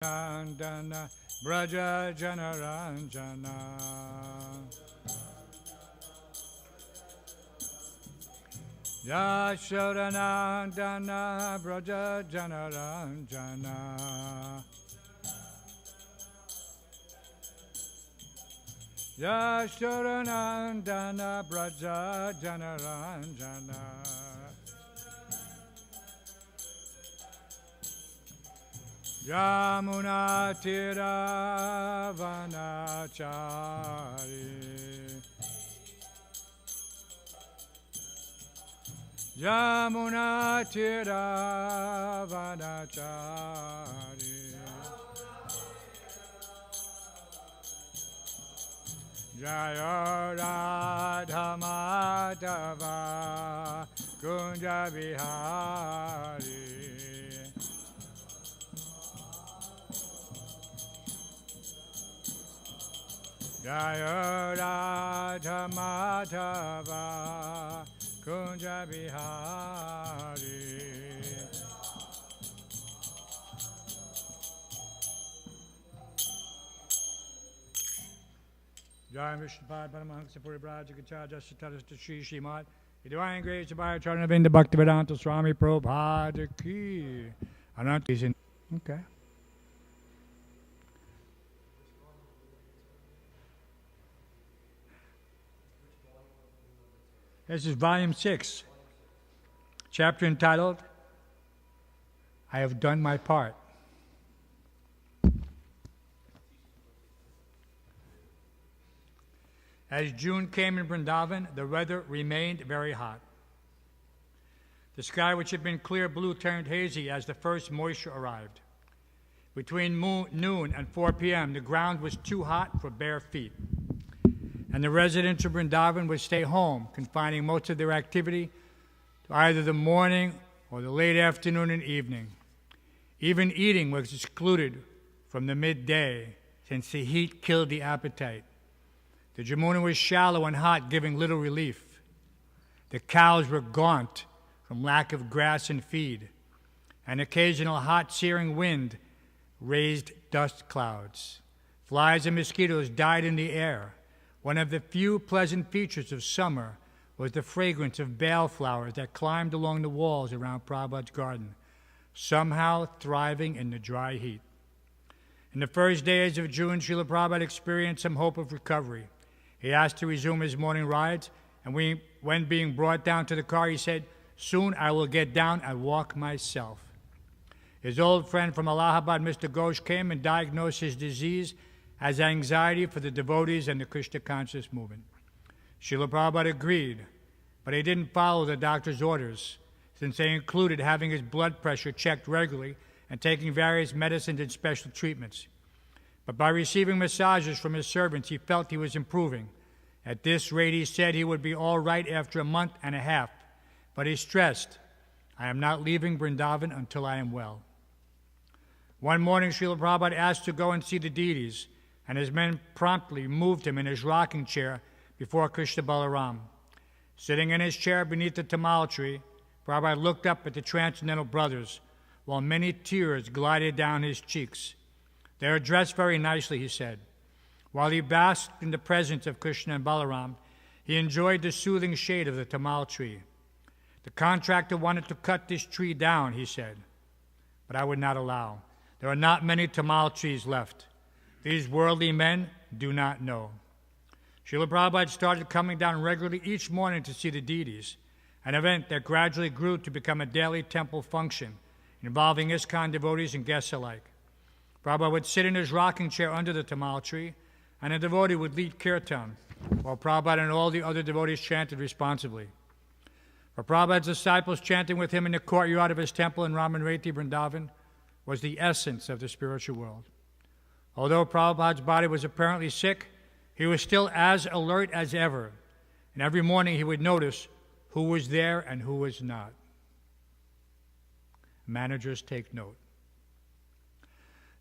Nandana Braja Janaranjana Yashodanandana Braja Janaranjana Yashodanandana Braja Janaranjana Yamuna Tira Vanachari Yamuna Tira Vanachari Jaya Radha Madhava Kunja Vihari Jaya Radha Madhava Kunja Vihari Jaya Vishnupad Paramahansa Puribraj Gachaja Sitaras Shri Srimad The Divine Grace of Bhāgavatam Vinda Bhaktivedanta Swami Prabhupada Ki Ananta. Okay. This is volume 6, chapter entitled, I Have Done My Part. As June came in Vrindavan, the weather remained very hot. The sky, which had been clear blue, turned hazy as the first moisture arrived. Between noon and 4 p.m., the ground was too hot for bare feet, and the residents of Vrindavan would stay home, confining most of their activity to either the morning or the late afternoon and evening. Even eating was excluded from the midday, since the heat killed the appetite. The Jamuna was shallow and hot, giving little relief. The cows were gaunt from lack of grass and feed. An occasional hot, searing wind raised dust clouds. Flies and mosquitoes died in the air. One of the few pleasant features of summer was the fragrance of bale flowers that climbed along the walls around Prabhupada's garden, somehow thriving in the dry heat. In the first days of June, Srila Prabhupada experienced some hope of recovery. He asked to resume his morning rides, and when being brought down to the car, he said, "Soon I will get down and walk myself." His old friend from Allahabad, Mr. Ghosh, came and diagnosed his disease as anxiety for the devotees and the Krishna conscious movement. Srila Prabhupada agreed, but he didn't follow the doctor's orders, since they included having his blood pressure checked regularly and taking various medicines and special treatments. But by receiving massages from his servants, he felt he was improving. At this rate, he said he would be all right after a month and a half, but he stressed, "I am not leaving Vrindavan until I am well." One morning, Srila Prabhupada asked to go and see the deities, and his men promptly moved him in his rocking chair before Krishna Balaram. Sitting in his chair beneath the tamal tree, Prabhupada looked up at the Transcendental Brothers, while many tears glided down his cheeks. "They are dressed very nicely," he said. While he basked in the presence of Krishna and Balaram, he enjoyed the soothing shade of the tamal tree. "The contractor wanted to cut this tree down," he said, "but I would not allow. There are not many tamal trees left. These worldly men do not know." Srila Prabhupada started coming down regularly each morning to see the deities, an event that gradually grew to become a daily temple function, involving ISKCON devotees and guests alike. Prabhupada would sit in his rocking chair under the tamal tree, and a devotee would lead kirtan, while Prabhupada and all the other devotees chanted responsively. For Prabhupada's disciples, chanting with him in the courtyard of his temple in Ramanreti, Vrindavan, was the essence of the spiritual world. Although Prabhupada's body was apparently sick, he was still as alert as ever, and every morning he would notice who was there and who was not. Managers take note.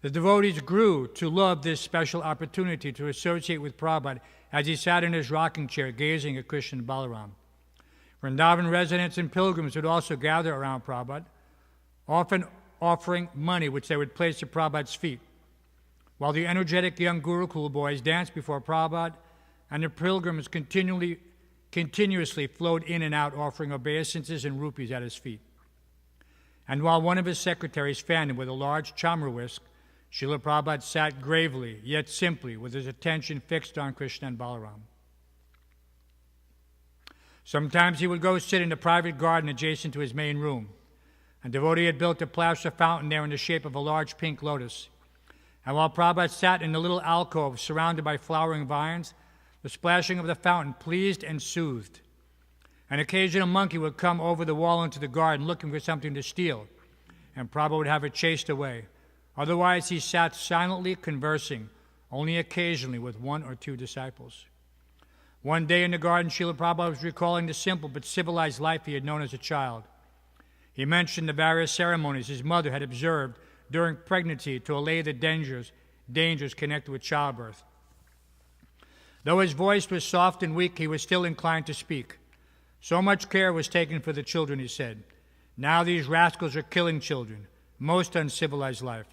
The devotees grew to love this special opportunity to associate with Prabhupada as he sat in his rocking chair gazing at Krishna and Balaram. Vrindavan residents and pilgrims would also gather around Prabhupada, often offering money which they would place at Prabhupada's feet, while the energetic young Gurukul boys danced before Prabhupada, and the pilgrims continuously flowed in and out offering obeisances and rupees at his feet. And while one of his secretaries fanned him with a large chamra whisk, Srila Prabhupada sat gravely, yet simply, with his attention fixed on Krishna and Balaram. Sometimes he would go sit in the private garden adjacent to his main room. A devotee had built a plaster fountain there in the shape of a large pink lotus. And while Prabhupada sat in a little alcove surrounded by flowering vines, the splashing of the fountain pleased and soothed. An occasional monkey would come over the wall into the garden looking for something to steal, and Prabhupada would have it chased away. Otherwise, he sat silently conversing, only occasionally with one or two disciples. One day in the garden, Srila Prabhupada was recalling the simple but civilized life he had known as a child. He mentioned the various ceremonies his mother had observed during pregnancy to allay the dangers connected with childbirth. Though his voice was soft and weak, he was still inclined to speak. So much care was taken for the children, he said. Now these rascals are killing children, most uncivilized life,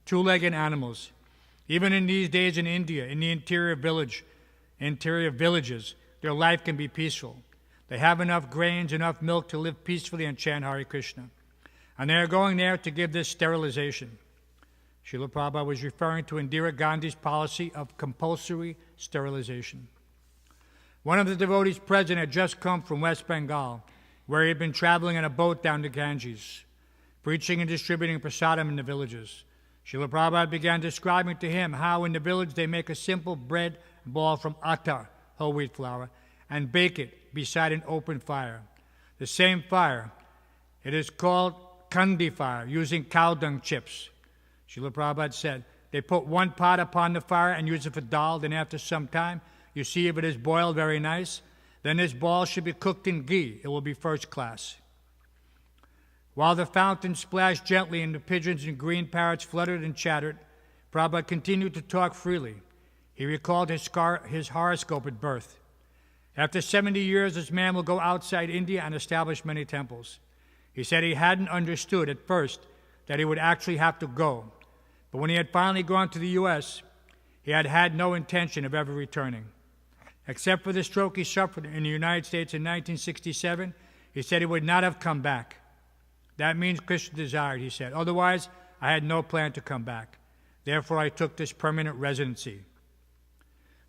two-legged animals. Even in these days in India, in the interior villages, their life can be peaceful. They have enough grains, enough milk to live peacefully and chant Hare Krishna. And they are going there to give this sterilization. Srila Prabhupada was referring to Indira Gandhi's policy of compulsory sterilization. One of the devotees present had just come from West Bengal, where he had been traveling in a boat down the Ganges, preaching and distributing prasadam in the villages. Srila Prabhupada began describing to him how in the village they make a simple bread ball from atta, whole wheat flour, and bake it beside an open fire. The same fire, it is called kandi fire, using cow dung chips. Srila Prabhupada said, they put one pot upon the fire and use it for dal, then after some time, you see if it is boiled very nice, then this ball should be cooked in ghee. It will be first class. While the fountain splashed gently and the pigeons and green parrots fluttered and chattered, Prabhupada continued to talk freely. He recalled his horoscope at birth. After 70 years, this man will go outside India and establish many temples. He said he hadn't understood at first that he would actually have to go. But when he had finally gone to the U.S., he had had no intention of ever returning. Except for the stroke he suffered in the United States in 1967, he said he would not have come back. That means Krishna desired, he said. Otherwise, I had no plan to come back. Therefore, I took this permanent residency.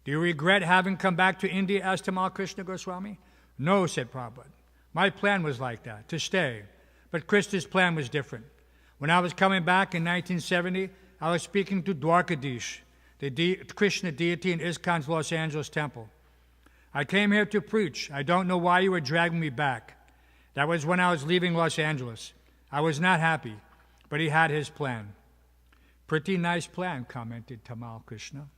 Do you regret having come back to India? Asked Tamal Krishna Goswami. No, said Prabhupada. My plan was like that, to stay. But Krishna's plan was different. When I was coming back in 1970, I was speaking to Dwarkadish, the Krishna deity in ISKCON's Los Angeles temple. I came here to preach. I don't know why you were dragging me back. That was when I was leaving Los Angeles. I was not happy, but he had his plan. Pretty nice plan, commented Tamal Krishna.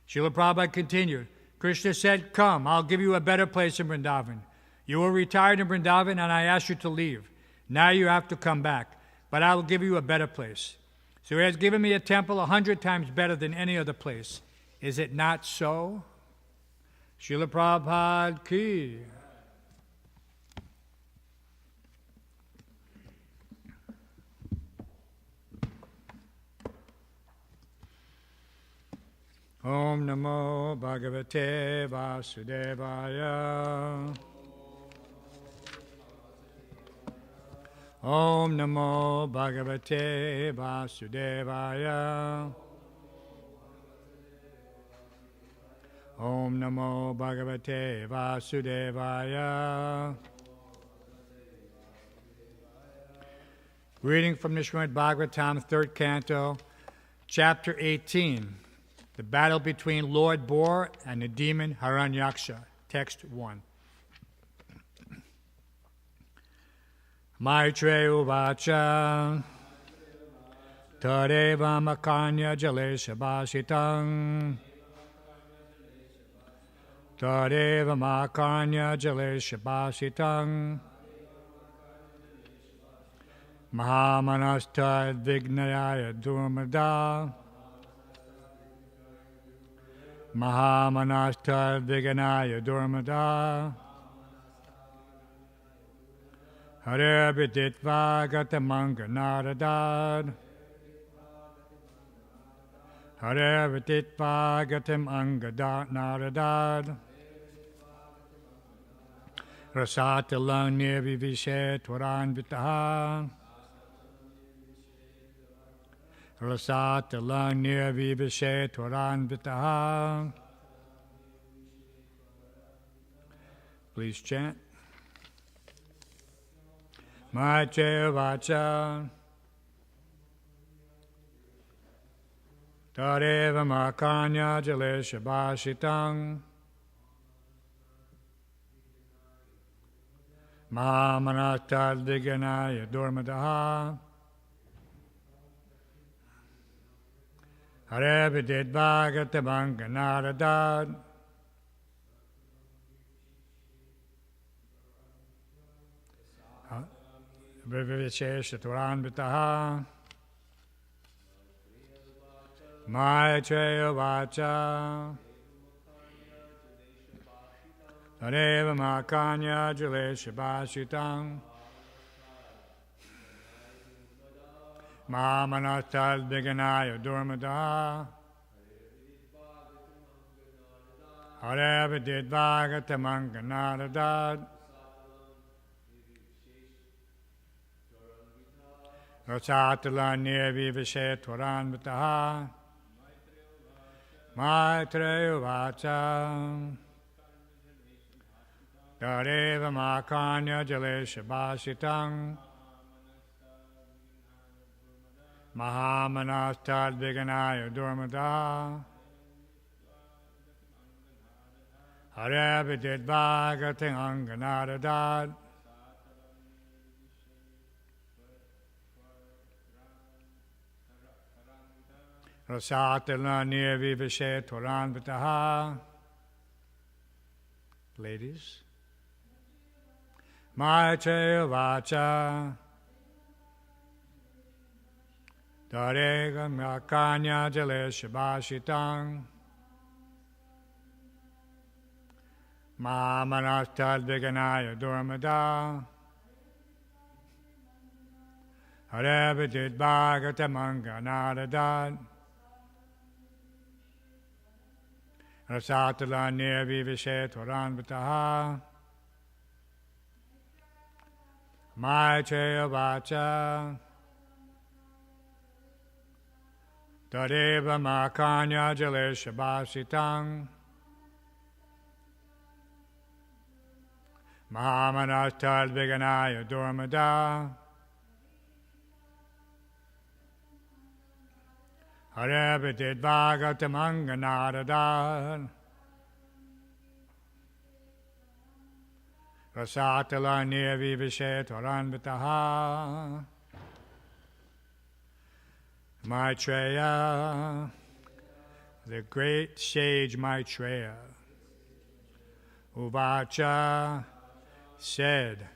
Srila Prabhupada continued, Krishna said, come, I'll give you a better place in Vrindavan. You were retired in Vrindavan and I asked you to leave. Now you have to come back, but I will give you a better place. So he has given me a temple 100 times better than any other place. Is it not so? Srila Prabhupada ki. Om Namo Bhagavate Vasudevaya. Om Namo Bhagavate Vasudevaya. Om Namo Bhagavate Vasudevaya. Reading from the Srimad Bhāgavatam, 3rd Canto, Chapter 18. The battle between Lord Boar and the demon Haranyaksha. Text 1. Maitre uvacha Tadeva makanya jalesha bhasitang Tadeva makanya jalesha bhasitang Mahamanastad vignaya durmada Mahamanastad vignaya durmada Hare Viditva Gatamanga Naradad Hare Vitit Bhāgavatam Angadat Naradad Rasatalang Nirvivishe Twaran Vitaha Rasatalang Nirvivishe Twaran Vitaha. Please chant. Maitreya Vacha Tadeva Makanya Jalesha Bhashitang Mahamanastad Viganaya Durmadaha Hare Vidit Bhagavatam Naradad Vivishesha Turanvitaha Maitreya Vacha Tadeva Makanya Jalesha Bhashitang Mahamanastad Viganaya Durmadaha Hare Vidit Bhagavatam Naradad Rasatala Nirvivishe Twaran Vitaha Maitreya Vacha Tadeva Makanya Jalesha Bhashitang Mahamanastad Viganaya Durmadaha Hare Vidit Bhagavatam Naradad Rasatala Nirvivishe Twaran Vitaha. Ladies. Maitreya Vacha Tadeva Makanya Jalesha Bhashitang Mahamanastad Viganaya Durmadaha Hare Vidit Bhagavatam Naradad Rasatala Nirvivishe Twaran Vitaha Maitreya Vacha Tadeva Makanya Jalesha Bhashitang Mahamanastad Viganaya Durmadaha Hare Vidit Bhagavatam Naradad Rasatala Nirvivishe Twaran Vitaha Maitreya, the great sage Maitreya, Uvacha said,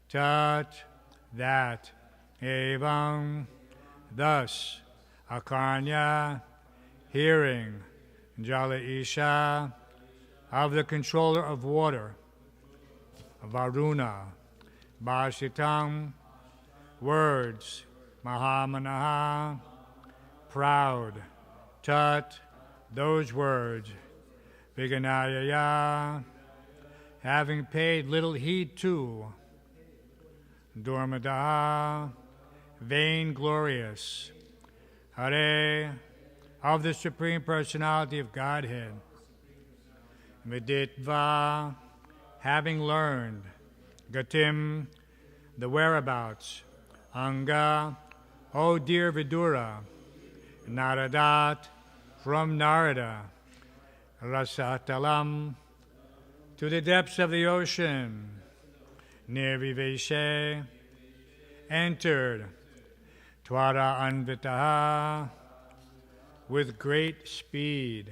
Tat, that, Evam, thus, Akarnya, hearing, Jala Isha, of the controller of water, Varuna, Bhashitam, words, Mahamanaha, proud, Tat, those words, Viganayaya, having paid little heed to, Durmadaha, vainglorious, Hare, of the Supreme Personality of Godhead, Viditva, having learned, Gatim, the whereabouts, Anga, O dear Vidura, Naradat, from Narada, Rasatalam, to the depths of the ocean, Nirviveshe, entered, Twara Anvitaha, with great speed.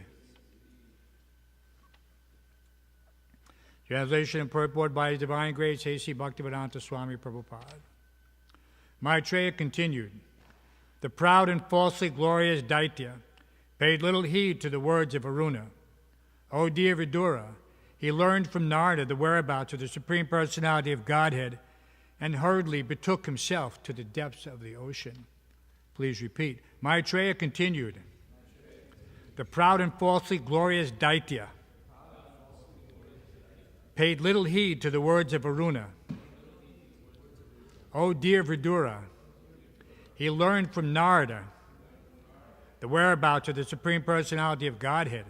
Translation and purport by His Divine Grace, A.C. Bhaktivedanta Swami Prabhupada. Maitreya continued, the proud and falsely glorious Daitya paid little heed to the words of Aruna. O dear Vidura, he learned from Narada the whereabouts of the Supreme Personality of Godhead and hurriedly betook himself to the depths of the ocean. Please repeat. Maitreya continued. The proud and falsely glorious Daitya paid little heed to the words of Varuna. Oh dear Vidura, he learned from Narada the whereabouts of the Supreme Personality of Godhead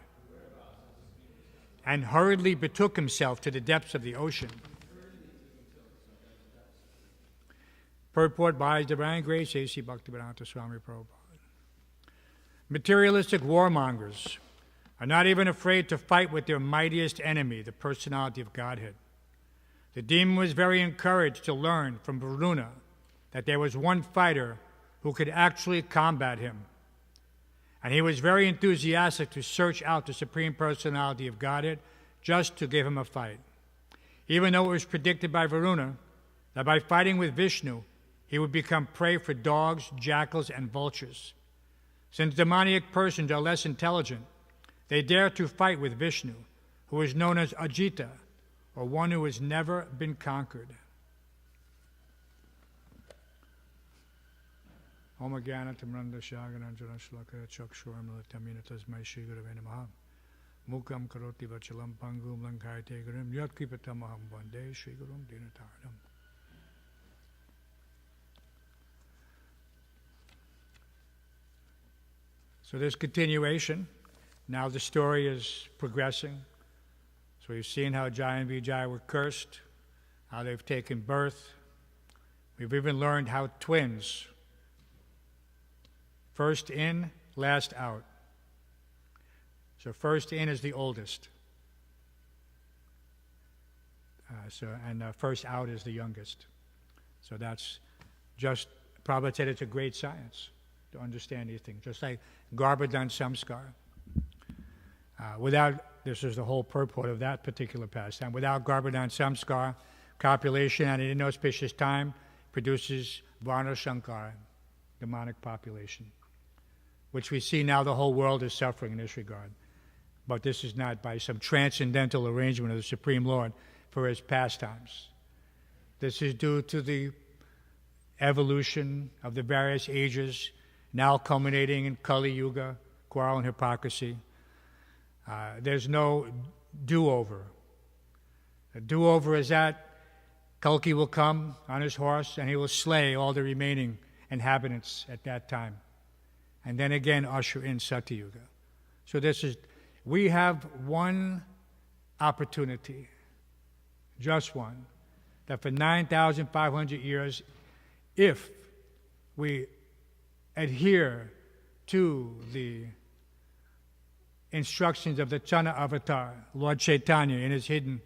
and hurriedly betook himself to the depths of the ocean. Purport by His Divine Grace, A.C. Bhaktivedanta Swami Prabhupada. Materialistic warmongers are not even afraid to fight with their mightiest enemy, the personality of Godhead. The demon was very encouraged to learn from Varuna that there was one fighter who could actually combat him. And he was very enthusiastic to search out the Supreme Personality of Godhead just to give him a fight. Even though it was predicted by Varuna that by fighting with Vishnu, he would become prey for dogs, jackals, and vultures. Since demoniac persons are less intelligent, they dare to fight with Vishnu, who is known as Ajita, or one who has never been conquered. Om Jnana Timranda Shagananjana Shlaka Chakshuramala Tamina Tasmai Shri Gurave Namaha Mukam Karoti Vachalam Pangum Lankayate Gurum Yat Kripatamaham Vande Shri Gurum Dinataranam. So there's continuation. Now the story is progressing. So we've seen how Jaya and Vijaya were cursed, how they've taken birth. We've even learned how twins, first in, last out. So first in is the oldest. First out is the youngest. So that's just, Prabhupada said it's a great science to understand these things. Just like Garbhadan Samskar. This is the whole purport of that particular pastime. Without Garbhadan Samskar, copulation at an inauspicious time produces Varna Shankara, demonic population, which we see now the whole world is suffering in this regard. But this is not by some transcendental arrangement of the Supreme Lord for his pastimes. This is due to the evolution of the various ages, now culminating in Kali Yuga, quarrel and hypocrisy. There's no do-over. A do-over is that Kalki will come on his horse and he will slay all the remaining inhabitants at that time. And then again usher in Satyuga. So we have one opportunity, just one, that for 9,500 years, if we adhere to the instructions of the Chana Avatar, Lord Chaitanya, in his hidden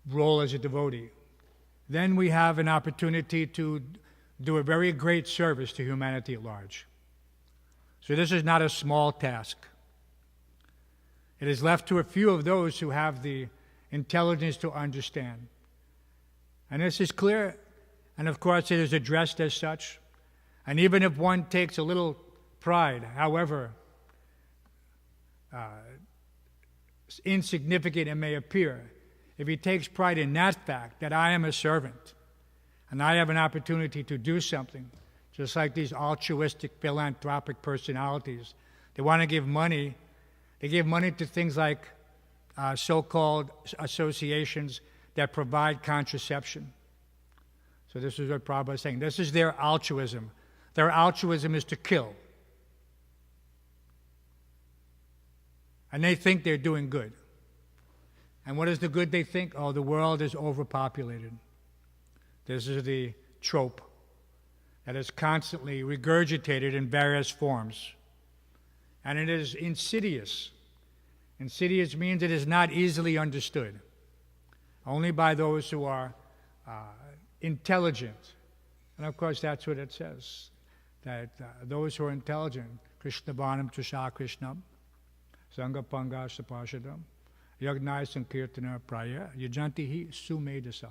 role as a devotee, then we have an opportunity to do a very great service to humanity at large. So this is not a small task. It is left to a few of those who have the intelligence to understand. And this is clear, and of course it is addressed as such. And even if one takes a little pride, however insignificant it may appear, if he takes pride in that fact, that I am a servant, and I have an opportunity to do something, just like these altruistic, philanthropic personalities, they want to give money. They give money to things like so-called associations that provide contraception. So this is what Prabhupada is saying. This is their altruism. Their altruism is to kill. And they think they're doing good. And what is the good they think? Oh, the world is overpopulated. This is the trope that is constantly regurgitated in various forms. And it is insidious. Insidious means it is not easily understood. Only by those who are intelligent. And of course, that's what it says. That those who are intelligent, Krishna Bhanam Tusha Krishnam, Sangha Panga Sapashadam, Yagnai Sankirtana Praya, Yajantihi Sumedha.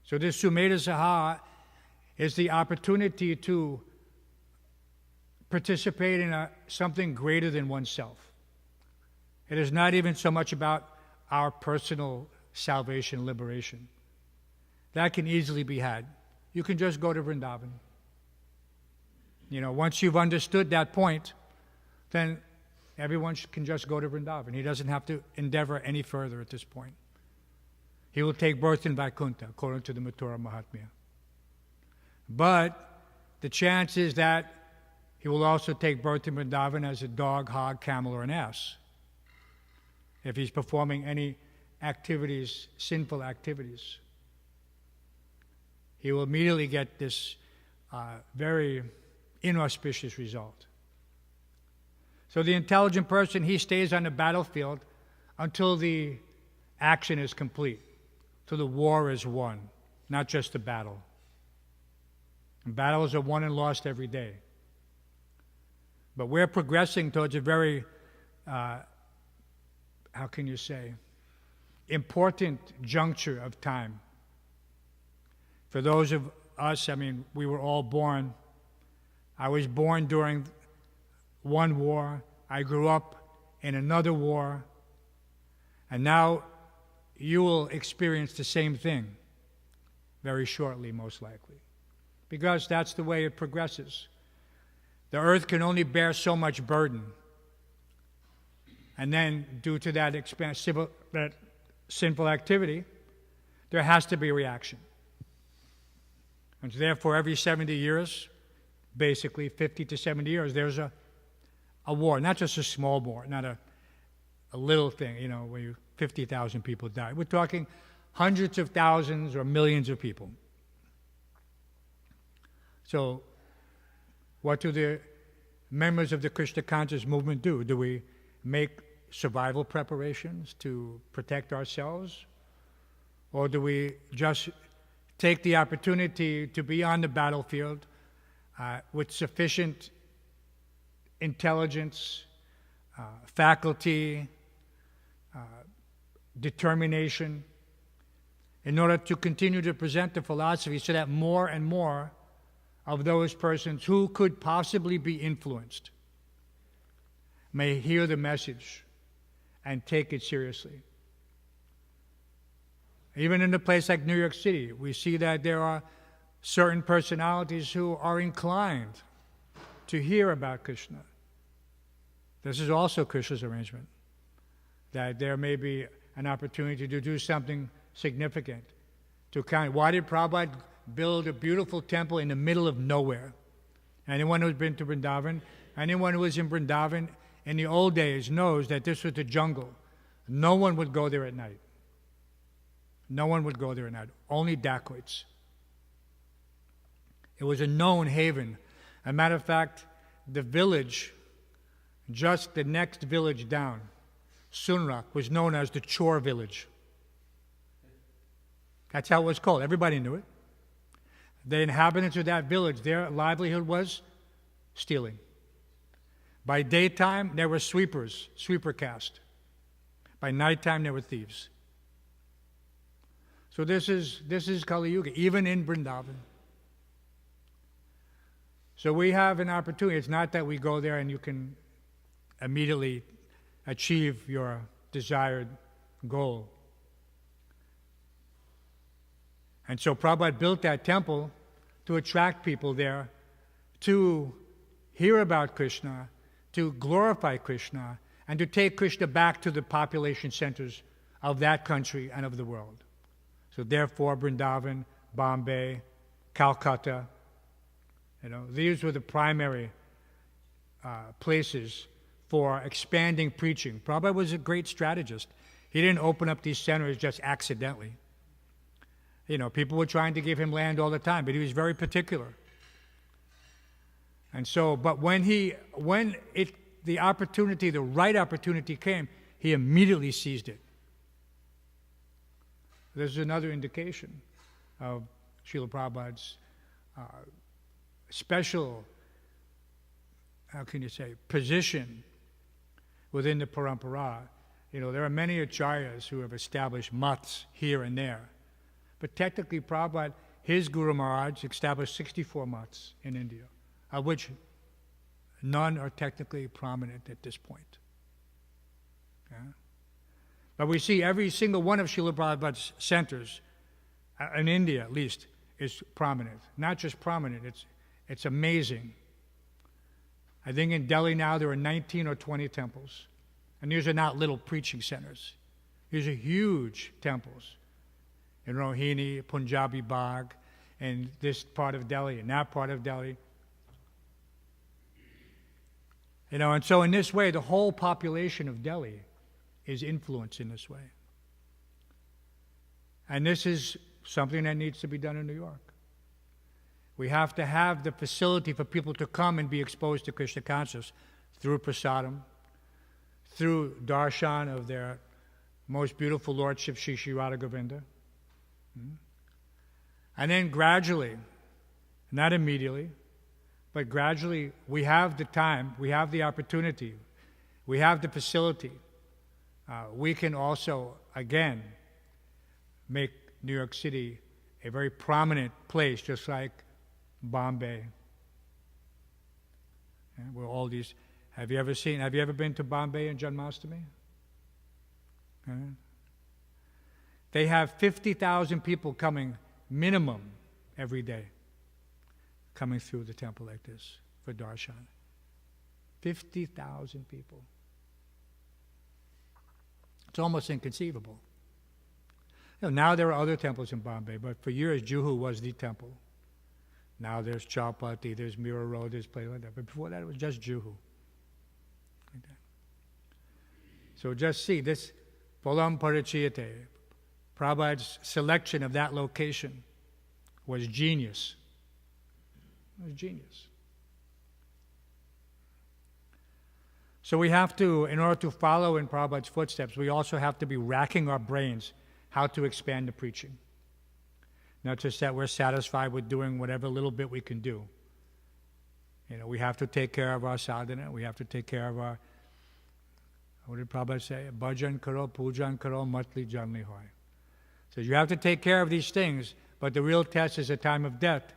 So this Sumedha Saha is the opportunity to participate in something greater than oneself. It is not even so much about our personal salvation, liberation. That can easily be had. You can just go to Vrindavan. Once you've understood that point, then everyone can just go to Vrindavan. He doesn't have to endeavor any further at this point. He will take birth in Vaikuntha, according to the Mathura Mahatmya. But the chance is that he will also take birth in Vrindavan as a dog, hog, camel, or an ass, if he's performing any activities, sinful activities. He will immediately get this very inauspicious result. So the intelligent person, he stays on the battlefield until the action is complete, till the war is won, not just the battle. And battles are won and lost every day. But we're progressing towards a very, important juncture of time. For those of us, we were all born. I was born during one war. I grew up in another war. And now you will experience the same thing very shortly, most likely. Because that's the way it progresses. The earth can only bear so much burden. And then, due to that sinful activity, there has to be a reaction. And therefore, every 70 years, basically 50 to 70 years, there's a war. Not just a small war, not a little thing, where 50,000 people die. We're talking hundreds of thousands or millions of people. So, what do the members of the Krishna conscious movement do? Do we make survival preparations to protect ourselves? Or do we just take the opportunity to be on the battlefield with sufficient intelligence, faculty, determination, in order to continue to present the philosophy so that more and more of those persons who could possibly be influenced may hear the message and take it seriously. Even in a place like New York City, we see that there are certain personalities who are inclined to hear about Krishna. This is also Krishna's arrangement, that there may be an opportunity to do something significant. Why did Prabhupada build a beautiful temple in the middle of nowhere? Anyone who's been to Vrindavan, anyone who was in Vrindavan in the old days knows that this was the jungle. No one would go there at night. No one would go there at night. Only dacoits. It was a known haven. As a matter of fact, the village, just the next village down, Sunrak, was known as the Chore Village. That's how it was called. Everybody knew it. The inhabitants of that village, their livelihood was stealing. By daytime, there were sweepers, sweeper caste. By nighttime, there were thieves. So this is Kali Yuga, even in Vrindavan. So we have an opportunity. It's not that we go there and you can immediately achieve your desired goal. And so Prabhupada built that temple to attract people there, to hear about Krishna, to glorify Krishna, and to take Krishna back to the population centers of that country and of the world. So therefore, Vrindavan, Bombay, Calcutta, these were the primary places for expanding preaching. Prabhupada was a great strategist. He didn't open up these centers just accidentally. People were trying to give him land all the time, but he was very particular. And so, but when the right opportunity came, he immediately seized it. This is another indication of Srila Prabhupada's special, position within the parampara. There are many acharyas who have established maths here and there. But technically, Prabhupada, his Guru Maharaj, established 64 maths in India, of which none are technically prominent at this point. Yeah? But we see every single one of Srila Prabhupada's centers, in India at least, is prominent. Not just prominent, it's amazing I think in Delhi now there are 19 or 20 temples. And these are not little preaching centers. These are huge temples in Rohini, Punjabi Bagh, and this part of Delhi and that part of Delhi. And so in this way, the whole population of Delhi is influenced in this way. And this is something that needs to be done in New York. We have to have the facility for people to come and be exposed to Krishna consciousness through prasadam, through darshan of their most beautiful Lordship, Shri Shri Radha Govinda. And then gradually, not immediately, but gradually, we have the time, we have the opportunity, we have the facility. We can also, again, make New York City a very prominent place, just like Bombay. Where all these, have you ever been to Bombay in Janmashtami? They have 50,000 people coming minimum every day, coming through the temple like this for darshan. 50,000 people. It's almost inconceivable. Now there are other temples in Bombay, but for years Juhu was the temple. Now there's Chowpatty, there's Mira Road, there's places like that. But before that it was just Juhu. Like that. So just see, this Pholam Parachiyate, Prabhupada's selection of that location was genius. It was genius. So we have to, in order to follow in Prabhupada's footsteps, we also have to be racking our brains how to expand the preaching. Not just that we're satisfied with doing whatever little bit we can do. We have to take care of our sadhana. We have to take care of our, what did Prabhupada say? Bhajan karo, pujan karo, matli janli hoy. So you have to take care of these things, but the real test is a time of death.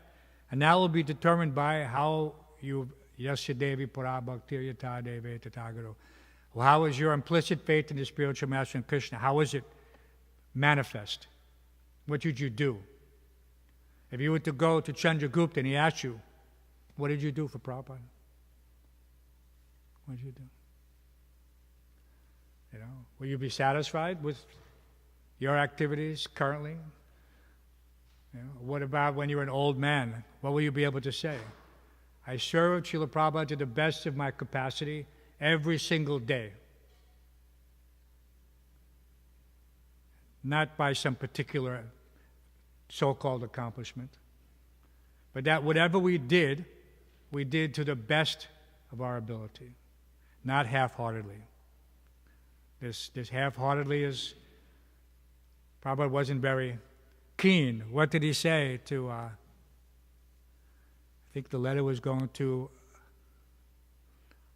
And that will be determined by how you, yasya devi parabhaktir yata deve tatagaro. Well, how is your implicit faith in the spiritual master in Krishna? How is it manifest? What did you do? If you were to go to Chandragupta and he asked you, what did you do for Prabhupada? What did you do? Will you be satisfied with your activities currently? What about when you're an old man? What will you be able to say? I served Srila Prabhupada to the best of my capacity every single day. Not by some particular so-called accomplishment, but that whatever we did to the best of our ability, not half-heartedly. This half-heartedly is, Prabhupada wasn't very keen. What did he say to, I think the letter was going to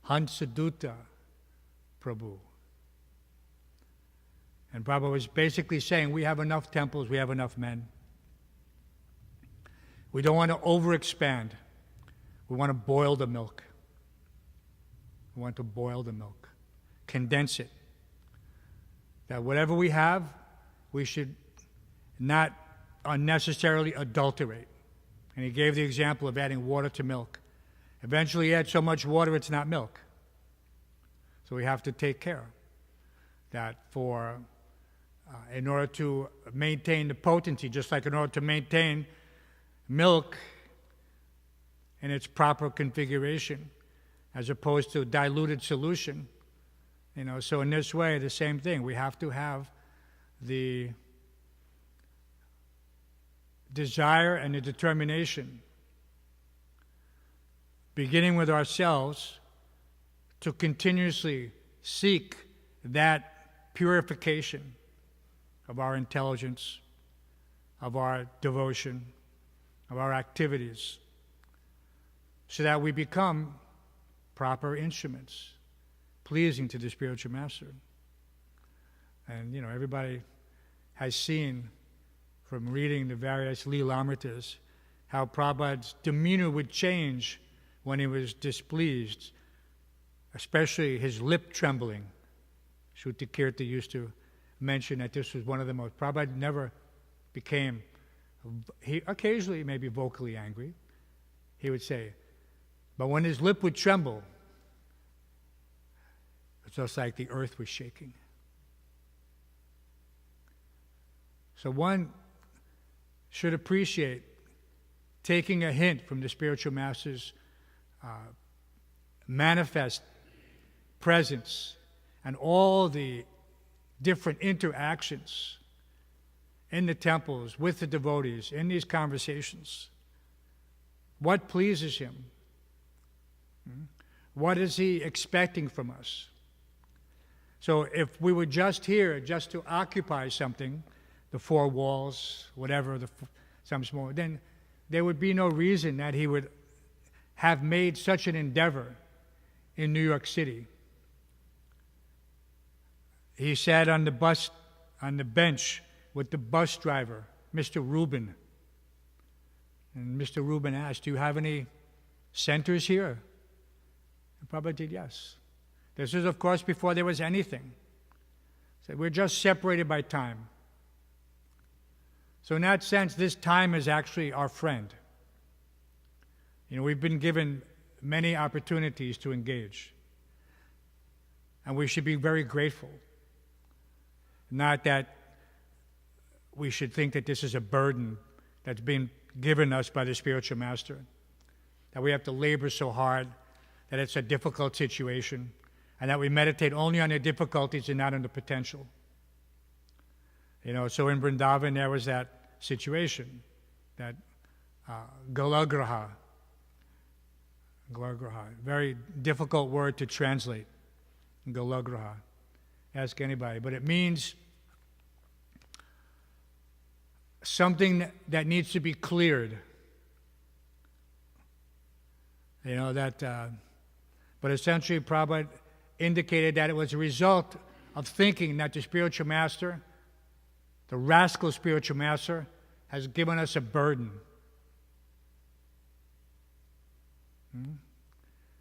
Hamsarupa Prabhu. And Prabhupada was basically saying, we have enough temples, we have enough men. We don't want to overexpand. We want to boil the milk. We want to boil the milk. Condense it. That whatever we have, we should not unnecessarily adulterate. And he gave the example of adding water to milk. Eventually you add so much water it's not milk. So we have to take care that in order to maintain the potency, just like in order to maintain milk in its proper configuration, as opposed to diluted solution. So in this way, the same thing. We have to have the desire and the determination, beginning with ourselves, to continuously seek that purification of our intelligence, of our devotion, of our activities, so that we become proper instruments, pleasing to the spiritual master. And, everybody has seen from reading the various Leelamritas how Prabhupada's demeanor would change when he was displeased, especially his lip trembling. Shruti Kirti used to mention that this was one of the most, Prabhupada never became, he occasionally maybe vocally angry, he would say, but when his lip would tremble, just like the earth was shaking. So one should appreciate taking a hint from the spiritual master's manifest presence and all the different interactions in the temples with the devotees, in these conversations. What pleases him? What is he expecting from us? So if we were just here just to occupy something, the four walls, whatever, some small, then there would be no reason that he would have made such an endeavor in New York City. He sat on the bench with the bus driver, Mr. Rubin. And Mr. Rubin asked, "Do you have any centers here?" And Prabhupada did, yes. This was, of course, before there was anything. So we're just separated by time. So in that sense, this time is actually our friend. We've been given many opportunities to engage. And we should be very grateful. Not that we should think that this is a burden that's been given us by the spiritual master, that we have to labor so hard, that it's a difficult situation, and that we meditate only on the difficulties and not on the potential. So in Vrindavan there was that situation, that Galagraha, very difficult word to translate, Galagraha. Ask anybody, but it means something that needs to be cleared. But essentially Prabhupada indicated that it was a result of thinking that the spiritual master, the rascal spiritual master, has given us a burden.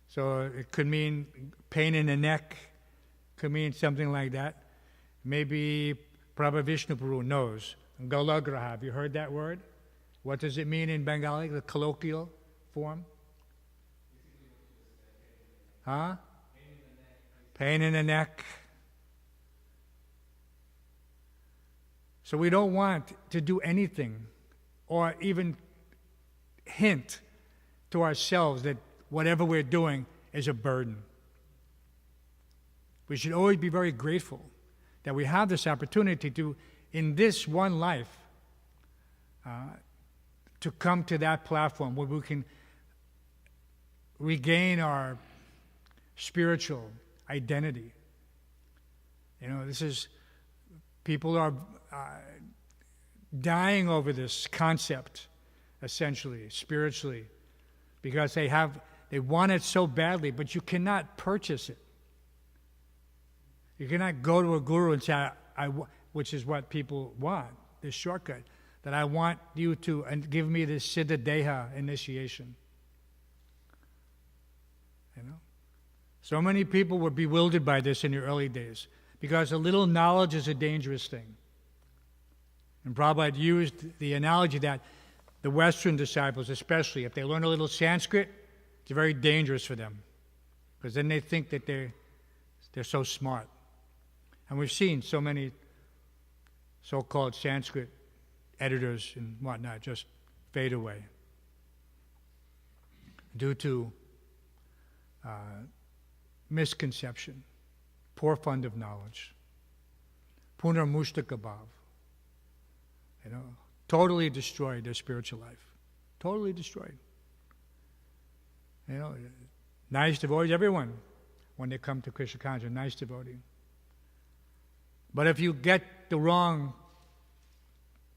So it could mean pain in the neck, could mean something like that. Maybe Prabhu Vishnu Guru knows. Galagraha, have you heard that word? What does it mean in Bengali, the colloquial form? Huh? Pain in the neck. So we don't want to do anything or even hint to ourselves that whatever we're doing is a burden. We should always be very grateful that we have this opportunity to, in this one life, to come to that platform where we can regain our spiritual identity. People are dying over this concept, essentially, spiritually, because they want it so badly, but you cannot purchase it. You cannot go to a guru and say, which is what people want, this shortcut, that I want you to give me this Siddha Deha initiation. So many people were bewildered by this in the early days, because a little knowledge is a dangerous thing. And Prabhupada used the analogy that the Western disciples, especially, if they learn a little Sanskrit, it's very dangerous for them, because then they think that they're so smart. And we've seen so many so-called Sanskrit editors and whatnot just fade away due to misconception, poor fund of knowledge, punarmushtaka bhav. Totally destroyed their spiritual life. Totally destroyed. Nice devotees, everyone, when they come to Krishna consciousness, nice devotee. But if you get the wrong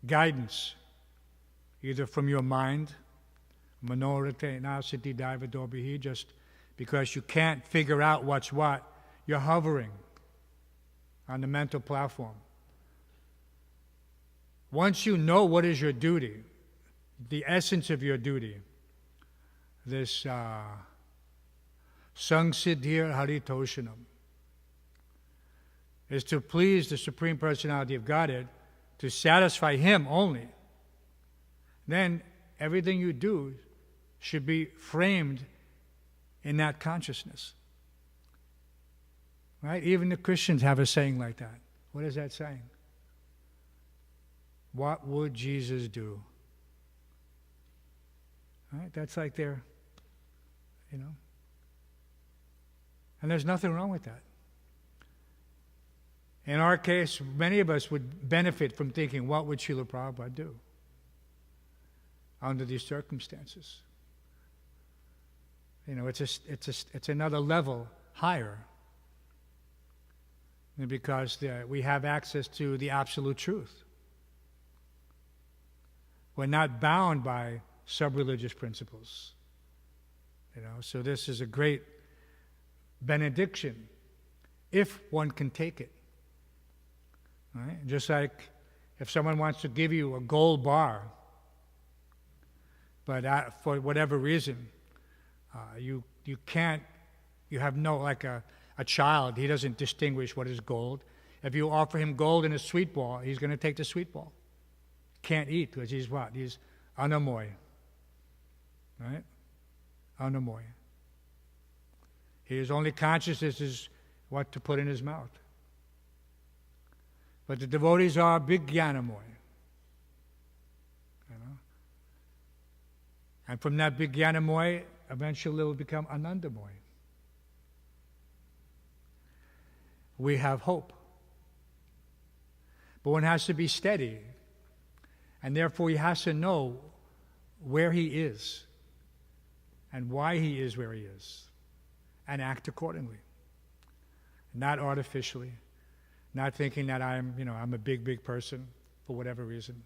guidance, either from your mind, manorate nasiti daivadobihi, just because you can't figure out what's what, you're hovering on the mental platform. Once you know what is your duty, the essence of your duty, this Sangsiddhir Haritoshanam, is to please the Supreme Personality of Godhead, to satisfy Him only, then everything you do should be framed in that consciousness. Right? Even the Christians have a saying like that. What is that saying? What would Jesus do? Right? That's like their, And there's nothing wrong with that. In our case, many of us would benefit from thinking, what would Srila Prabhupada do under these circumstances? It's another level higher, because we have access to the absolute truth. We're not bound by sub-religious principles. So this is a great benediction, if one can take it. Right? Just like if someone wants to give you a gold bar, but for whatever reason, you can't, you have no, like a child, he doesn't distinguish what is gold. If you offer him gold in a sweet ball, he's going to take the sweet ball. Can't eat, because he's what? He's anamoy. Right? Anamoy. His only consciousness is what to put in his mouth. But the devotees are big Gyanamoy. And from that big Gyanamoy, eventually it will become Anandamoy. We have hope. But one has to be steady. And therefore he has to know where he is and why he is where he is, and act accordingly. Not artificially, not thinking that I'm a big person for whatever reason.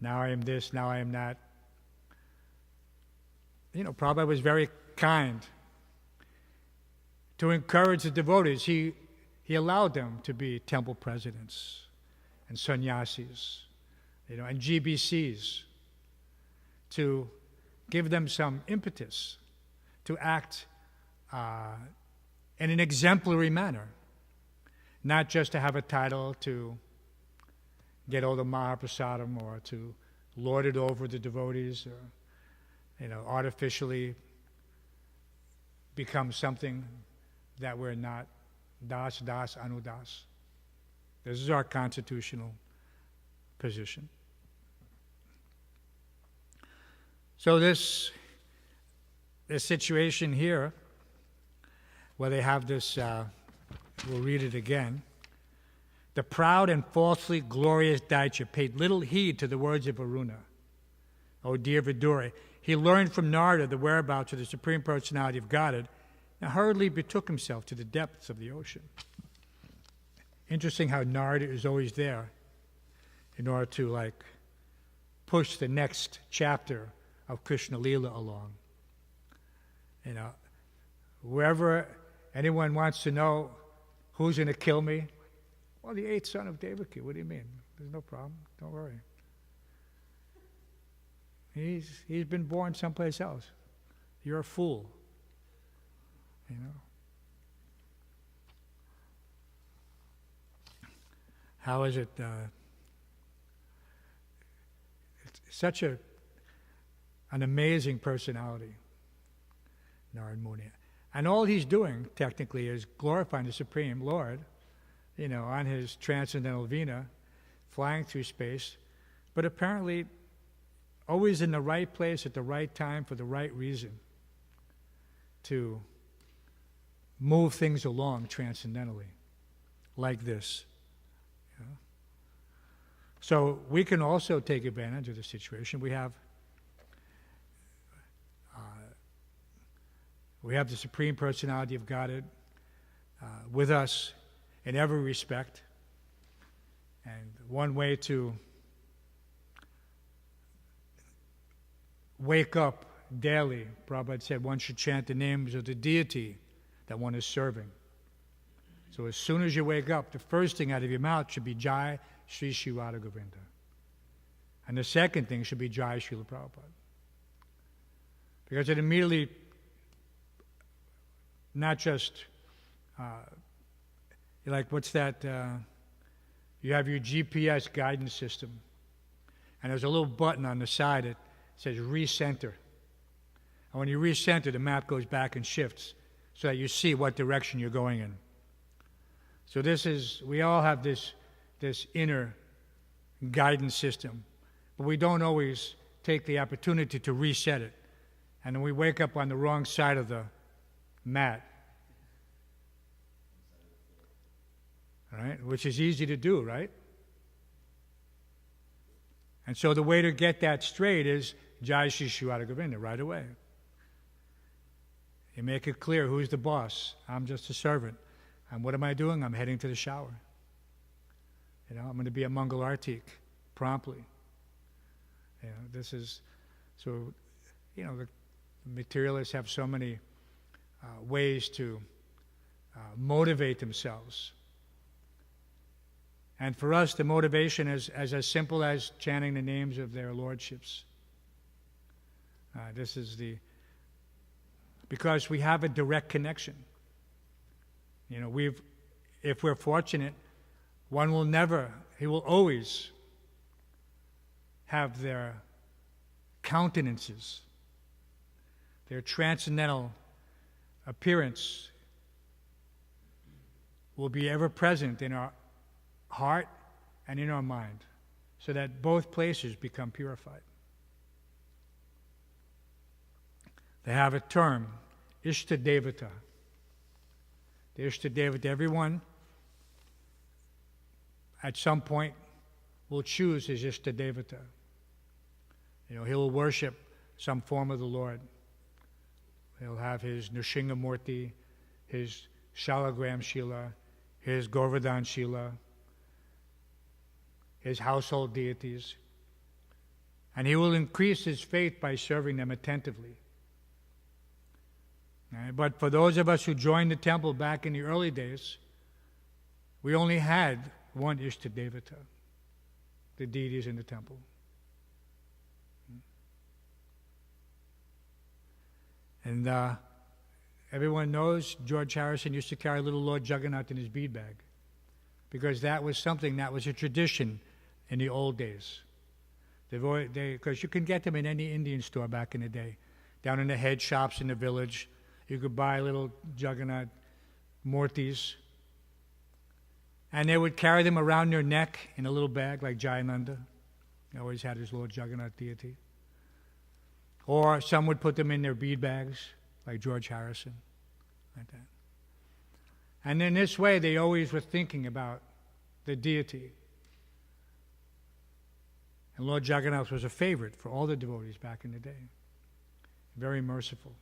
Now I am this, now I am that. Prabhupada was very kind to encourage the devotees. He allowed them to be temple presidents and sannyasis, and GBCs, to give them some impetus to act in an exemplary manner, not just to have a title to get all the Mahaprasadam or to lord it over the devotees or, artificially become something that we're not. Das, anudas. This is our constitutional position. So this situation here, where they have this, we'll read it again. The proud and falsely glorious Daitya paid little heed to the words of Varuna. O dear Vidura, he learned from Narada the whereabouts of the Supreme Personality of Godhead, and hurriedly betook himself to the depths of the ocean. Interesting how Narada is always there in order to push the next chapter of Krishna Leela along. Wherever anyone wants to know who's going to kill me, well, the eighth son of Devaki, what do you mean? There's no problem, don't worry. He's been born someplace else. You're a fool. How is it? It's such an amazing personality, Narad Muni. And all he's doing, technically, is glorifying the Supreme Lord, on his transcendental Vina, flying through space, but apparently always in the right place at the right time for the right reason to move things along transcendentally, like this. So we can also take advantage of the situation. We have the Supreme Personality of Godhead with us in every respect. And one way to wake up daily, Prabhupada said one should chant the names of the deity that one is serving. So as soon as you wake up, the first thing out of your mouth should be Jai Sri Sri Radha Govinda. And the second thing should be Jai Srila Prabhupada. Because it immediately, not just, what's that? You have your GPS guidance system, and there's a little button on the side that says recenter. And when you recenter, the map goes back and shifts so that you see what direction you're going in. So we all have this inner guidance system, but we don't always take the opportunity to reset it. And then we wake up on the wrong side of the mat, right? Which is easy to do, right? And so the way to get that straight is Jai Shri Shivara Govinda right away. You make it clear who's the boss. I'm just a servant. And what am I doing? I'm heading to the shower. I'm going to be a Mangal Artik promptly. This is, so, the materialists have so many ways to motivate themselves. And for us, the motivation is as simple as chanting the names of their lordships. Because we have a direct connection. If we're fortunate, he will always have their countenances, their transcendental appearance will be ever present in our heart and in our mind, so that both places become purified. They have a term, Ishta Devata. The Ishta Devata, everyone at some point will choose his Ishta Devata. He'll worship some form of the Lord. He'll have his Nrsimha Murti, his Shalagram Shila, his Govardhan Shila, his household deities. And he will increase his faith by serving them attentively. But for those of us who joined the temple back in the early days, we only had one Ishta Devata, the deities in the temple. And everyone knows George Harrison used to carry little Lord Jagannath in his bead bag, because that was something that was a tradition in the old days. Because you can get them in any Indian store back in the day. Down in the head shops in the village, you could buy little Jagannath Murtis, and they would carry them around their neck in a little bag like Jayananda. He always had his Lord Jagannath deity. Or some would put them in their bead bags like George Harrison, like that. And in this way, they always were thinking about the deity. And Lord Jagannath was a favorite for all the devotees back in the day. Very merciful.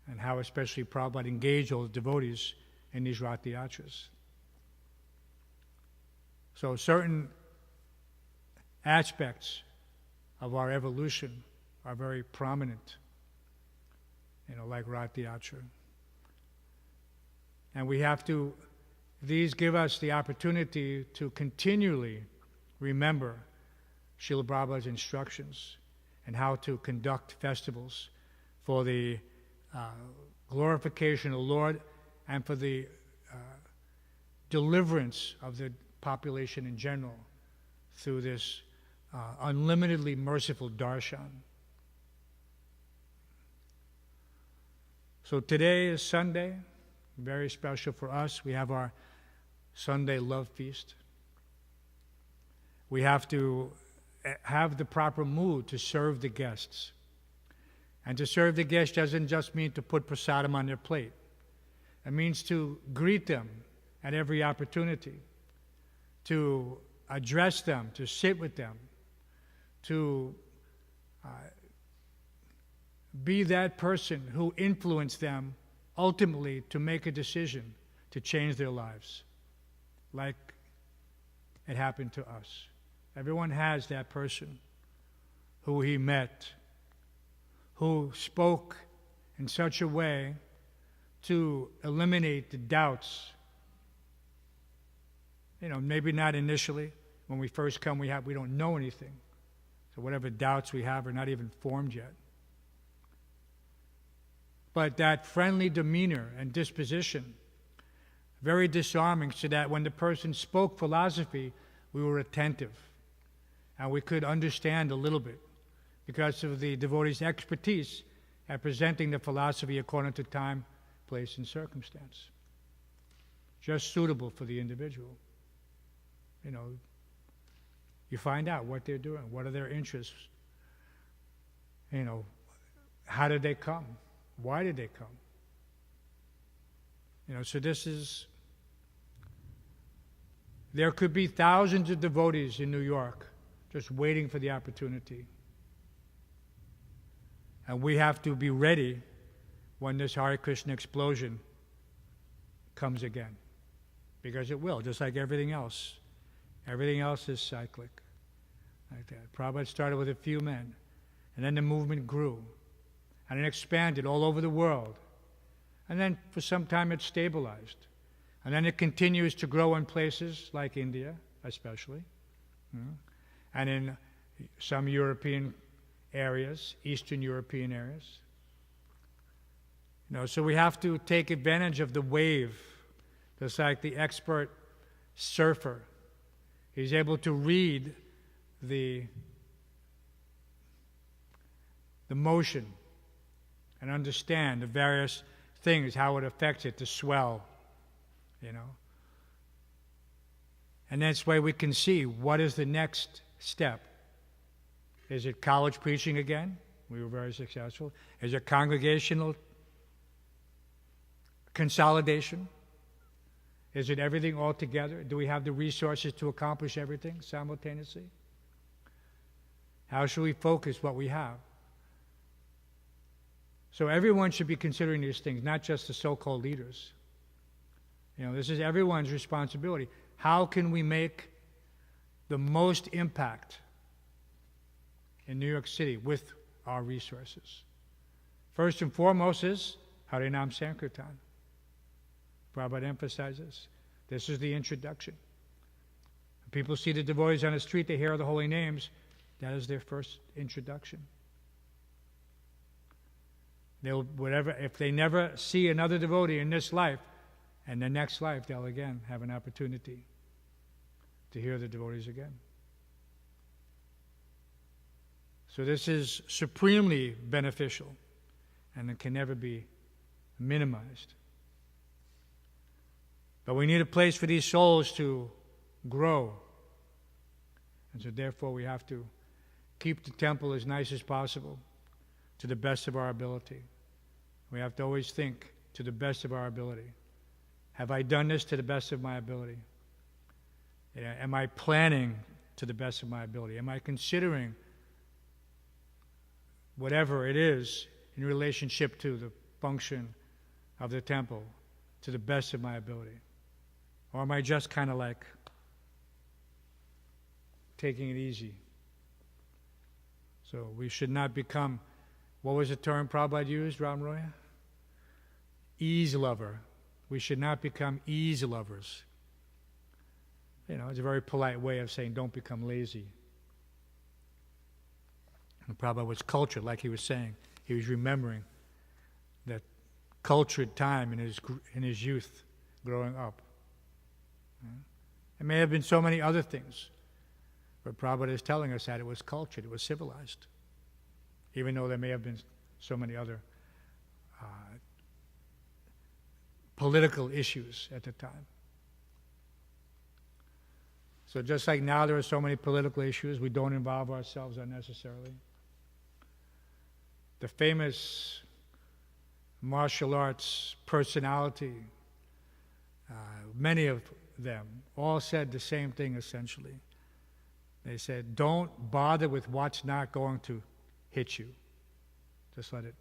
And how especially Prabhupada engaged all the devotees in these Rath Yatras. So certain aspects of our evolution are very prominent, like Rath Yatra. And these give us the opportunity to continually remember Srila Prabhupada's instructions and how to conduct festivals for the glorification of the Lord and for the deliverance of the population in general through this unlimitedly merciful darshan. So today is Sunday, very special for us. We have our Sunday love feast. We have to have the proper mood to serve the guests. And to serve the guests doesn't just mean to put prasadam on their plate. It means to greet them at every opportunity, to address them, to sit with them, to be that person who influenced them ultimately to make a decision to change their lives, like it happened to us. Everyone has that person who he met, who spoke in such a way to eliminate the doubts. Maybe not initially. When we first come, we don't know anything. So whatever doubts we have are not even formed yet. But that friendly demeanor and disposition, very disarming, so that when the person spoke philosophy, we were attentive. And we could understand a little bit because of the devotee's expertise at presenting the philosophy according to time, place, and circumstance. just suitable for the individual. You find out what they're doing, what are their interests, how did they come, why did they come? So there could be thousands of devotees in New York just waiting for the opportunity. And we have to be ready when this Hare Krishna explosion comes again. Because it will, just like everything else. Everything else is cyclic. Like that. Prabhupada started with a few men, and then the movement grew, and it expanded all over the world. And then for some time it stabilized. And then it continues to grow in places like India, especially, and in some European areas, Eastern European areas. So we have to take advantage of the wave, just like the expert surfer. He's able to read the motion and understand the various things, how it affects it to swell, And that's why we can see what is the next step. Is it college preaching again? We were very successful. Is it congregational consolidation? Is it everything all together? Do we have the resources to accomplish everything simultaneously? How should we focus what we have? So everyone should be considering these things, not just the so-called leaders. This is everyone's responsibility. How can we make the most impact in New York City with our resources? First and foremost is Harinam Sankirtan. Prabhupada emphasizes this is the introduction. When people see the devotees on the street, they hear the holy names. That is their first introduction. If they never see another devotee in this life, and the next life, they'll again have an opportunity to hear the devotees again. So this is supremely beneficial, and it can never be minimized. But we need a place for these souls to grow. And so therefore we have to keep the temple as nice as possible to the best of our ability. We have to always think to the best of our ability. Have I done this to the best of my ability? Am I planning to the best of my ability? Am I considering whatever it is in relationship to the function of the temple to the best of my ability? Or am I just kind of like taking it easy? So we should not become, what was the term Prabhupada used, Ram Roy? Ease lover. We should not become ease lovers. It's a very polite way of saying don't become lazy. And Prabhupada was cultured, like he was saying. He was remembering that cultured time in his youth growing up. It may have been so many other things, but Prabhupada is telling us that it was cultured, it was civilized, even though there may have been so many other political issues at the time. So just like now there are so many political issues, we don't involve ourselves unnecessarily. The famous martial arts personality, many of them all said the same thing essentially. They said, don't bother with what's not going to hit you. Just let it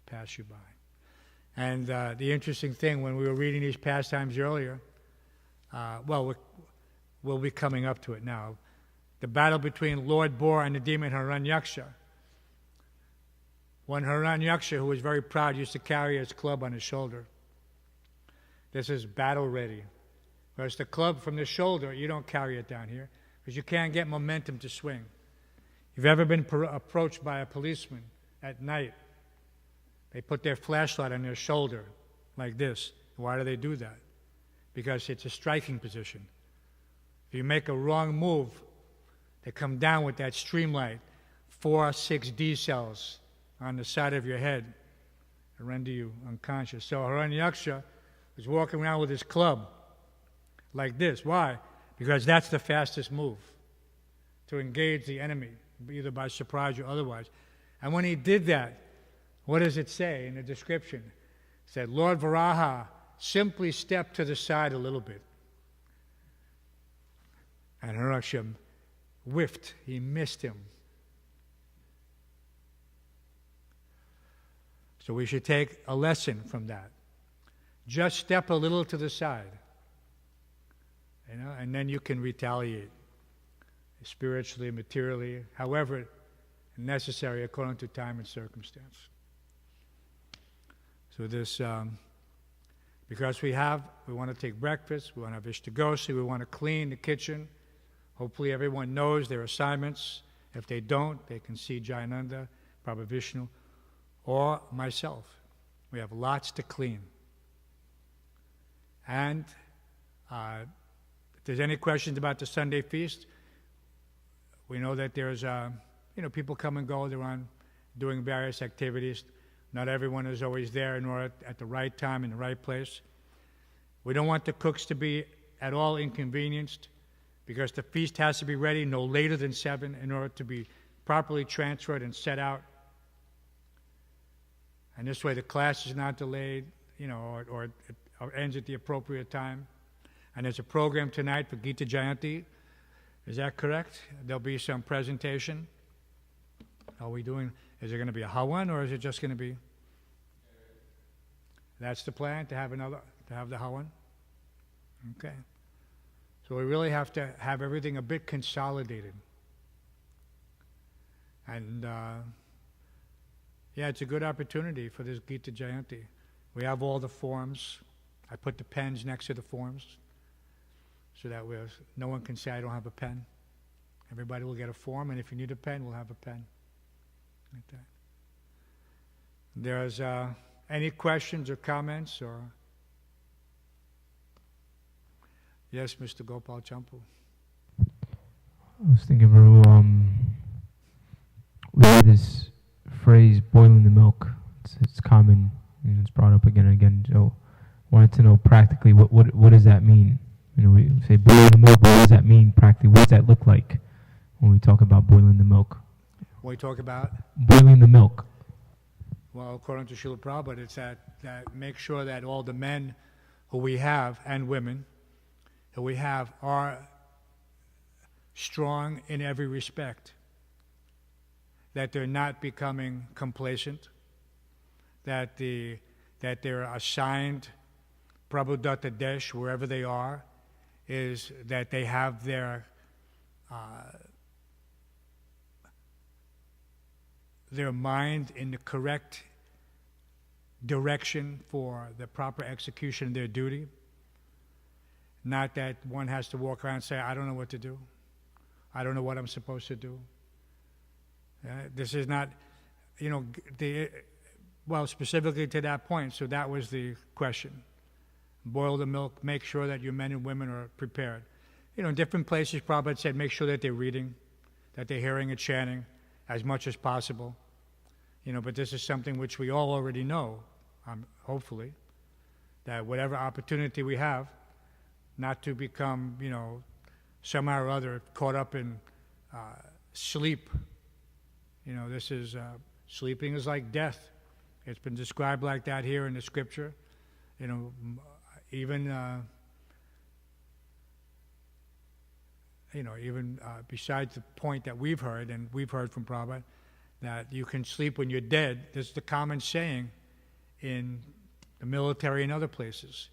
pass you by. And the interesting thing, when we were reading these pastimes earlier, we'll be coming up to it now. The battle between Lord Boar and the demon Hiranyaksha. When Hiranyaksha, who was very proud, used to carry his club on his shoulder. This is battle ready. Whereas the club from the shoulder, you don't carry it down here because you can't get momentum to swing. If you've ever been approached by a policeman at night, they put their flashlight on their shoulder like this. Why do they do that? Because it's a striking position. If you make a wrong move, they come down with that streamlight, 4 6D cells on the side of your head and render you unconscious. So Hiranyaksha was walking around with his club like this. Why? Because that's the fastest move, to engage the enemy, either by surprise or otherwise. And when he did that, what does it say in the description? It said, Lord Varaha simply stepped to the side a little bit. And Hiranyakashipu whiffed. He missed him. So we should take a lesson from that. Just step a little to the side, and then you can retaliate spiritually, materially, however necessary according to time and circumstance. So this, because we want to take breakfast, we want to have Ishtagosi, we want to clean the kitchen. Hopefully everyone knows their assignments. If they don't, they can see Jayananda, Prabhu Vishnu, or myself. We have lots to clean. And if there's any questions about the Sunday feast, we know that there's, people come and go. They're on doing various activities. Not everyone is always there at the right time in the right place. We don't want the cooks to be at all inconvenienced, because the feast has to be ready no later than 7 in order to be properly transferred and set out. And this way the class is not delayed, or ends at the appropriate time. And there's a program tonight for Gita Jayanti. Is that correct? There'll be some presentation. Are we doing, is there going to be a Hawan, or is it just going to be? That's the plan, to have the Hawan? Okay. So we really have to have everything a bit consolidated. And it's a good opportunity for this Gita Jayanti. We have all the forms. I put the pens next to the forms so that no one can say I don't have a pen. Everybody will get a form, and if you need a pen, we'll have a pen. Like that. There's any questions or comments or? Yes, Mr. Gopal Champu. I was thinking, Prabhu, we have this phrase, boiling the milk. It's common, and it's brought up again and again. So I wanted to know practically, what does that mean? We say boiling the milk, what does that mean practically? What does that look like when we talk about boiling the milk? When we talk about? Boiling the milk. Well, according to Srila Prabhupada, it's that make sure that all the men who we have, and women, who we have, are strong in every respect. That they're not becoming complacent. That they're assigned Prabhu Datta Desh, wherever they are, is that they have their mind in the correct direction for the proper execution of their duty. Not that one has to walk around and say, I don't know what to do. I don't know what I'm supposed to do. This is not, specifically to that point, so that was the question. Boil the milk, make sure that your men and women are prepared. In different places, Prabhupada said, make sure that they're reading, that they're hearing and chanting as much as possible. But this is something which we all already know, hopefully, that whatever opportunity we have, not to become, somehow or other caught up in sleep. This is, sleeping is like death. It's been described like that here in the scripture. Even besides the point that we've heard, and we've heard from Prabhupada, that you can sleep when you're dead. This is the common saying in the military and other places.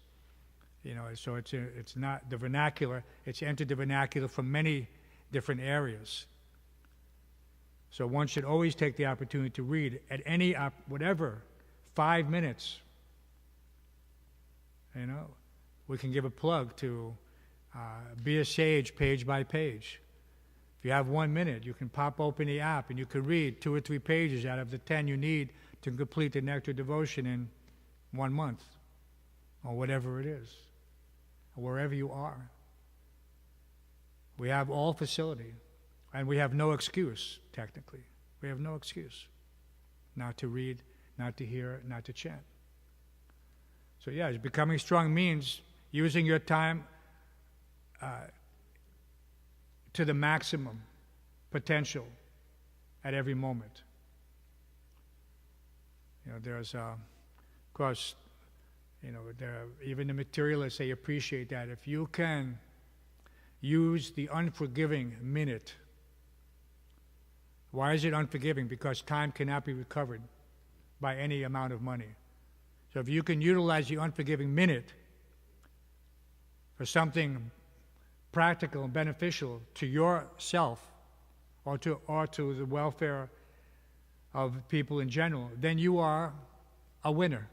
So it's not the vernacular. It's entered the vernacular from many different areas. So one should always take the opportunity to read at any, whatever, 5 minutes. We can give a plug to Be a Sage page by page. If you have 1 minute, you can pop open the app and you can read 2 or 3 pages out of the 10 you need to complete the Nectar Devotion in 1 month, or whatever it is, or wherever you are. We have all facility, and we have no excuse, technically. We have no excuse not to read, not to hear, not to chant. So becoming strong means using your time to the maximum potential at every moment. There's, of course, even the materialists, they appreciate that. If you can use the unforgiving minute. Why is it unforgiving? Because time cannot be recovered by any amount of money. So if you can utilize the unforgiving minute for something practical and beneficial to yourself or to the welfare of people in general, then you are a winner.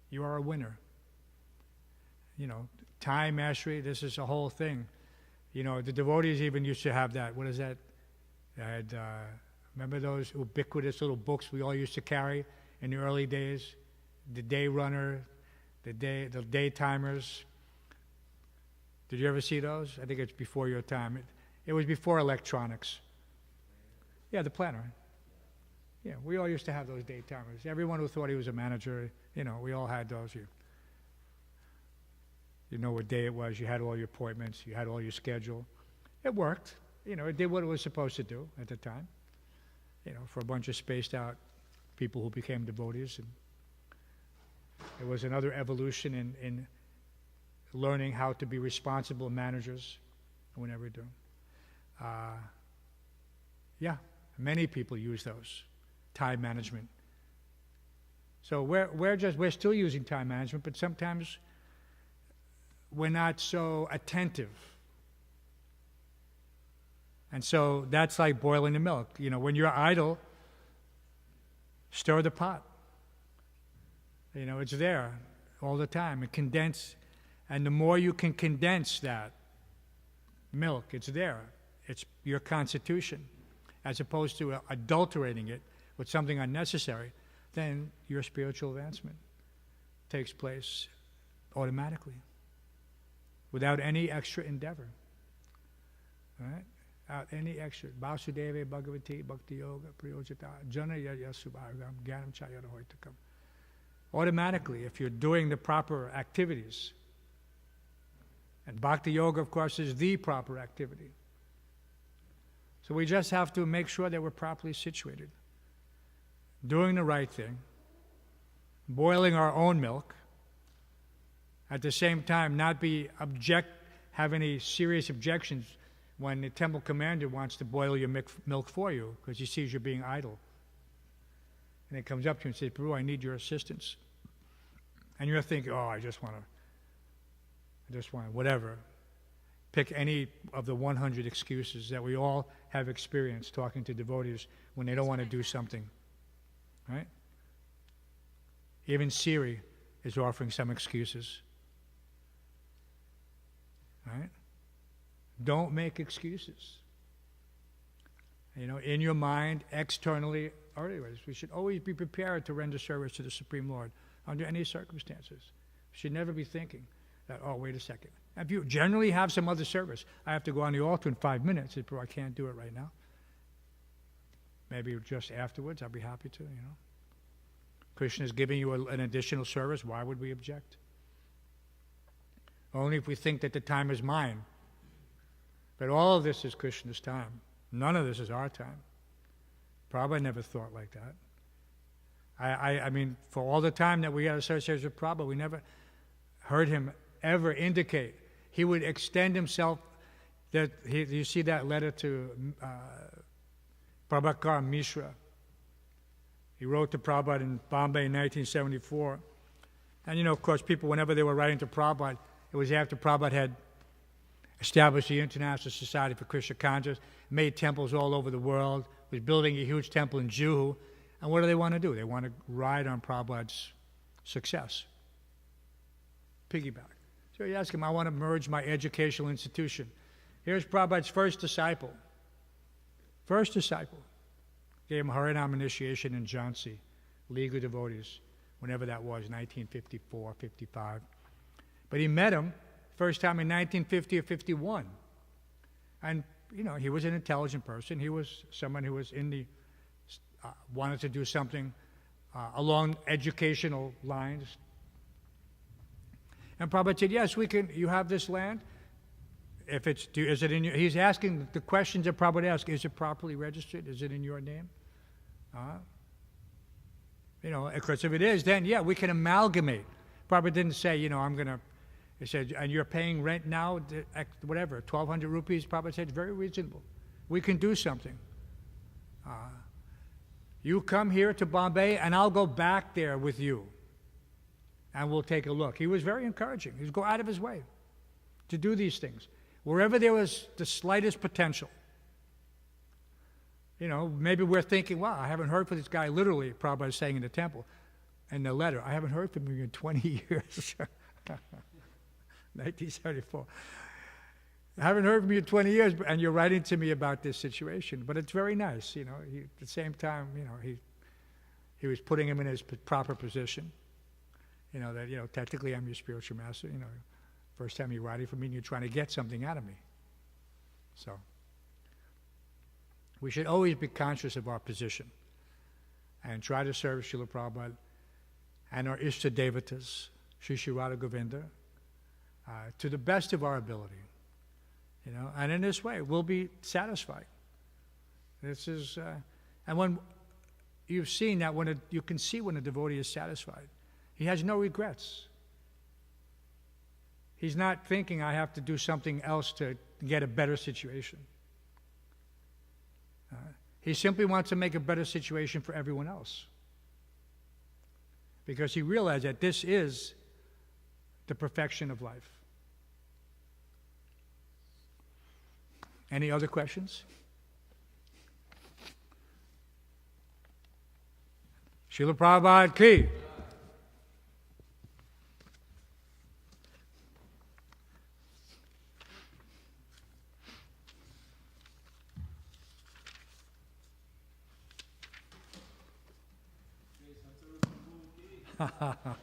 You are a winner. Time mastery, this is a whole thing. The devotees even used to have that. What is that? Remember those ubiquitous little books we all used to carry in the early days? The Day Runner, the Day Timers. Did you ever see those? I think it's before your time. It was before electronics. Yeah, the planner. Yeah, we all used to have those Day Timers. Everyone who thought he was a manager, we all had those. You know what day it was. You had all your appointments. You had all your schedule. It worked. It did what it was supposed to do at the time. For a bunch of spaced out people who became devotees. And it was another evolution in learning how to be responsible managers. Whenever we do. Many people use those. Time management. So we're still using time management, but sometimes we're not so attentive. And so that's like boiling the milk. When you're idle, stir the pot. It's there all the time. And condense. And the more you can condense that milk, it's there. It's your constitution. As opposed to adulterating it with something unnecessary, then your spiritual advancement takes place automatically, without any extra endeavor. All right? Without any extra. Vasudeva Bhagavati Bhakti Yoga Priyojita Jana Yaya Subhagam Gyanam Chayara Hoitakam. Automatically, if you're doing the proper activities, and Bhakti Yoga, of course, is the proper activity. So we just have to make sure that we're properly situated, doing the right thing, boiling our own milk, at the same time not have any serious objections when the temple commander wants to boil your milk for you because he sees you're being idle. And he comes up to you and says, Prabhu, I need your assistance. And you're thinking, I just want whatever. Pick any of the 100 excuses that we all have experienced talking to devotees when they don't want to do something. Right? Even Siri is offering some excuses. Right? Don't make excuses. In your mind, externally, or anyways, we should always be prepared to render service to the Supreme Lord under any circumstances. We should never be thinking that, wait a second. If you generally have some other service, I have to go on the altar in 5 minutes. I can't do it right now. Maybe just afterwards, I'll be happy to, Krishna is giving you an additional service. Why would we object? Only if we think that the time is mine. But all of this is Krishna's time. None of this is our time. Prabhupada never thought like that. I mean, for all the time that we had associated with Prabhupada, we never heard him ever indicate. He would extend himself. You see that letter to Prabhakar Mishra. He wrote to Prabhupada in Bombay in 1974. And of course, people, whenever they were writing to Prabhupada, it was after Prabhupada had established the International Society for Krishna Consciousness, made temples all over the world, was building a huge temple in Juhu. And what do they want to do? They want to ride on Prabhupada's success. Piggyback. So you ask him, I want to merge my educational institution. Here's Prabhupada's first disciple. First disciple. Gave him Harinam initiation in Jhansi, League of Devotees, whenever that was, 1954, 55. But he met him first time in 1950 or 51. And, he was an intelligent person. He was someone who was wanted to do something along educational lines. And Prabhupada said, yes, you have this land. if it's, is it in your, he's asking the questions that Prabhupada asked, is it properly registered? Is it in your name? You know, because if it is, then yeah, we can amalgamate. Prabhupada didn't say, you know, I'm going to, he said, and you're paying rent now, whatever, 1,200 rupees. Prabhupada said, it's very reasonable. We can do something. You come here to Bombay, and I'll go back there with you, and we'll take a look. He was very encouraging. He'd go out of his way to do these things. Wherever there was the slightest potential. You know, maybe we're thinking, wow, I haven't heard from this guy, literally, Prabhupada is saying in the temple, in the letter, I haven't heard from him in 20 years. 1974. I haven't heard from you in 20 years, and you're writing to me about this situation. But it's very nice, you know. At the same time, you know, he was putting him in his proper position. You know, that, you know, technically I'm your spiritual master. You know, first time you're writing for me, and you're trying to get something out of me. So, we should always be conscious of our position and try to serve Srila Prabhupada and our Ishta Devatas, Sri Sri Radha Govinda, to the best of our ability. You know, and in this way, we'll be satisfied. This is, and when you've seen that, you can see when a devotee is satisfied, he has no regrets. He's not thinking, I have to do something else to get a better situation. He simply wants to make a better situation for everyone else. Because he realized that this is the perfection of life. Any other questions? Srila Prabhupada ki. Ha ha ha.